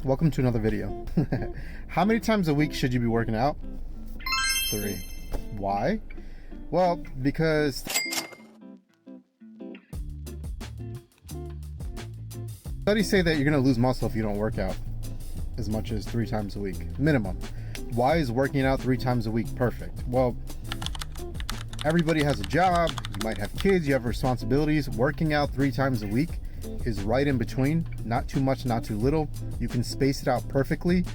welcome to another video. How many times a week should you be working out? 3. Why? Well, because studies say that you're going to lose muscle if you don't work out as much as 3 times a week, minimum. Why is working out 3 times a week perfect? Well, everybody has a job, you might have kids, you have responsibilities. Working out 3 times a week is right in between, not too much, not too little. You can space it out perfectly,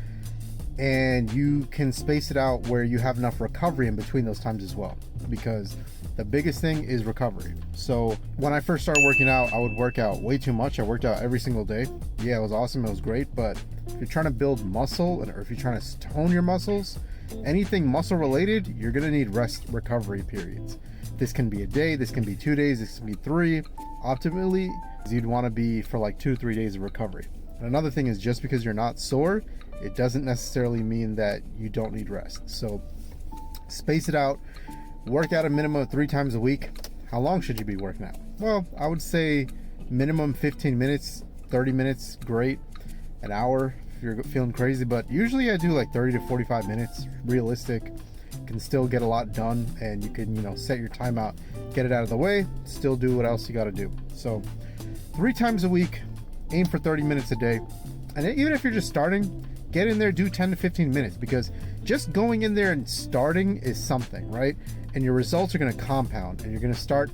and you can space it out where you have enough recovery in between those times as well, because the biggest thing is recovery. So when I first started working out, I would work out way too much. I worked out every single day. Yeah, it was awesome, it was great, but if you're trying to build muscle, or if you're trying to tone your muscles, anything muscle related, you're gonna need rest recovery periods. This can be a day, this can be 2 days, this can be 3. Optimally, you'd want to be for like 2-3 days of recovery. And another thing is, just because you're not sore, it doesn't necessarily mean that you don't need rest. So space it out, work out a minimum of 3 times a week. How long should you be working out? Well, I would say minimum 15 minutes, 30 minutes, great. An hour if you're feeling crazy, but usually I do like 30 to 45 minutes, realistic. Can still get a lot done, and you can, set your time out, get it out of the way, still do what else you got to do. So 3 times a week, aim for 30 minutes a day. And even if you're just starting, get in there, do 10 to 15 minutes, because just going in there and starting is something, right? And your results are going to compound, and you're going to start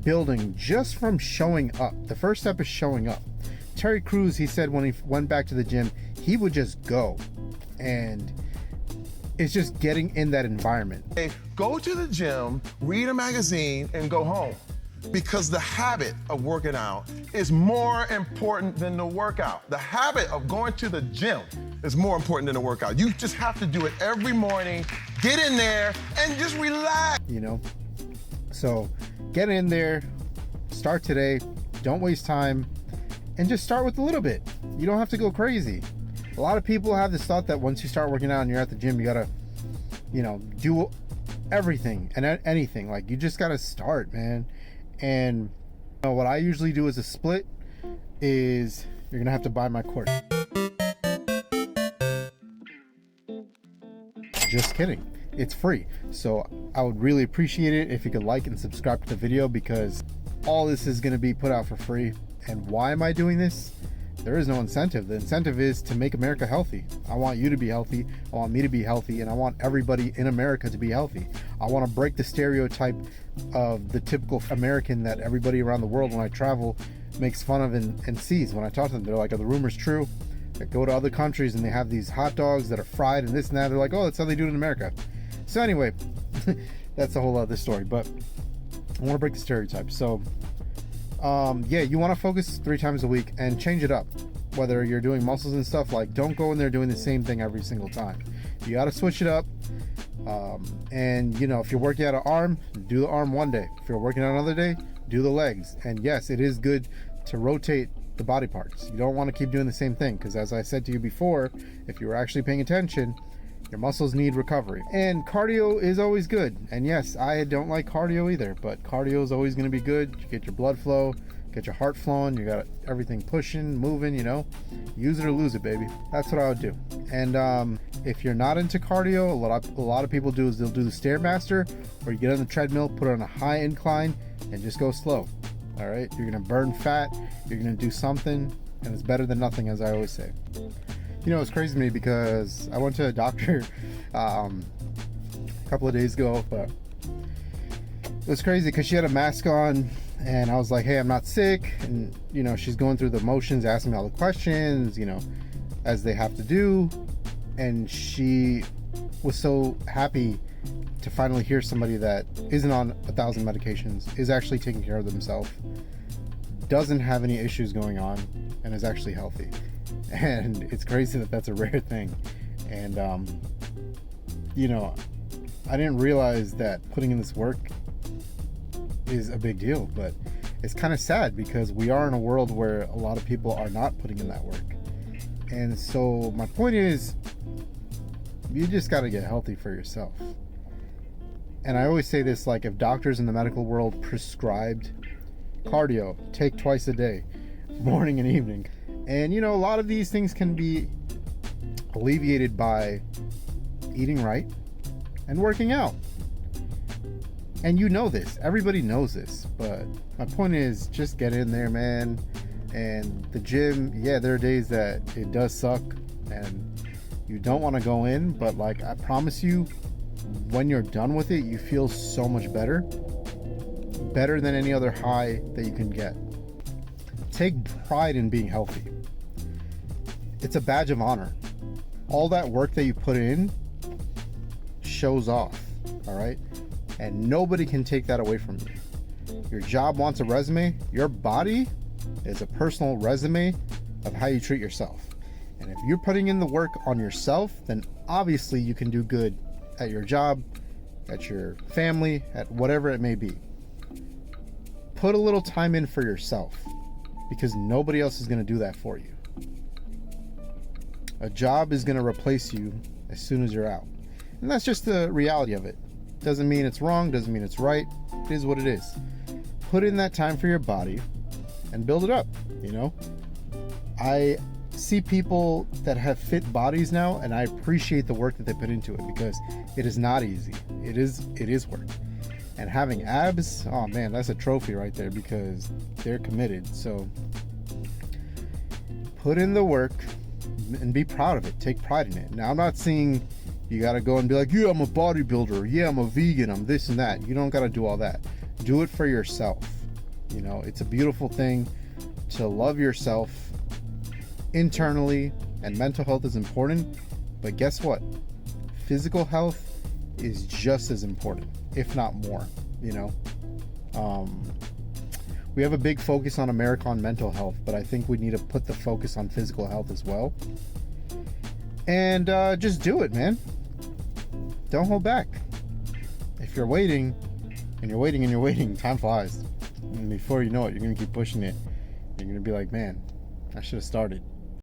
building just from showing up. The first step is showing up. Terry Crews, he said when he went back to the gym, he would just go, and it's just getting in that environment. Go to the gym, read a magazine, and go home. Because the habit of working out is more important than the workout. The habit of going to the gym is more important than the workout. You just have to do it every morning, get in there, and just relax. So get in there, start today, don't waste time, and just start with a little bit. You don't have to go crazy. A lot of people have this thought that once you start working out and you're at the gym, you gotta, do everything and anything. Like, you just gotta start, man. And what I usually do as a split is, you're gonna have to buy my course. Just kidding, it's free. So I would really appreciate it if you could like and subscribe to the video, because all this is gonna be put out for free. And why am I doing this? There is no incentive. The incentive is to make America healthy. I want you to be healthy, I want me to be healthy, and I want everybody in America to be healthy. I want to break the stereotype of the typical American that everybody around the world, when I travel, makes fun of and sees. When I talk to them, they're like, are the rumors true? I go to other countries and they have these hot dogs that are fried and this and that. They're like, oh, that's how they do it in America. So anyway, that's a whole other story, but I want to break the stereotype. So yeah, you want to focus 3 times a week and change it up. Whether you're doing muscles and stuff, like, don't go in there doing the same thing every single time. You got to switch it up. And if you're working out an arm, do the arm one day. If you're working out another day, do the legs. And yes, it is good to rotate the body parts. You don't want to keep doing the same thing, because as I said to you before, if you were actually paying attention, your muscles need recovery. And cardio is always good. And yes, I don't like cardio either, but cardio is always going to be good. You get your blood flow, get your heart flowing, you got everything pushing, moving, use it or lose it, baby. That's what I would do. And if you're not into cardio, a lot of people do is they'll do the Stairmaster, or you get on the treadmill, put it on a high incline, and just go slow. All right, you're gonna burn fat, you're gonna do something, and it's better than nothing, as I always say. It's crazy to me, because I went to a doctor a couple of days ago, but it was crazy because she had a mask on, and I was like, hey, I'm not sick. And she's going through the motions, asking me all the questions, as they have to do. And she was so happy to finally hear somebody that isn't on 1,000 medications, is actually taking care of themselves, doesn't have any issues going on, and is actually healthy. And it's crazy that that's a rare thing. And I didn't realize that putting in this work is a big deal, but it's kind of sad, because we are in a world where a lot of people are not putting in that work. And so my point is, you just got to get healthy for yourself. And I always say this, like, if doctors in the medical world prescribed cardio, take twice a day, morning and evening, And you know, a lot of these things can be alleviated by eating right and working out. And you know this, everybody knows this, but my point is just get in there, man. And the gym, yeah, there are days that it does suck and you don't want to go in, but like I promise you, when you're done with it, you feel so much better than any other high that you can get. Take pride in being healthy. It's a badge of honor. All that work that you put in shows off, all right? And nobody can take that away from you. Your job wants a resume. Your body is a personal resume of how you treat yourself. And if you're putting in the work on yourself, then obviously you can do good at your job, at your family, at whatever it may be. Put a little time in for yourself, because nobody else is going to do that for you. A job is going to replace you as soon as you're out. And that's just the reality of it. Doesn't mean it's wrong, doesn't mean it's right. It is what it is. Put in that time for your body and build it up, you know? I see people that have fit bodies now, and I appreciate the work that they put into it, because it is not easy. It is work. And having abs, oh man, that's a trophy right there, because they're committed. So put in the work and be proud of it. Take pride in it. Now, I'm not saying you got to go and be like, yeah, I'm a bodybuilder. Yeah, I'm a vegan. I'm this and that. You don't got to do all that. Do it for yourself. You know, it's a beautiful thing to love yourself internally, and mental health is important. But guess what? Physical health is just as important, if not more, you know? We have a big focus on America on mental health, but I think we need to put the focus on physical health as well. And just do it, man. Don't hold back. If you're waiting, and you're waiting and you're waiting, time flies. And before you know it, you're going to keep pushing it. You're going to be like, man, I should have started.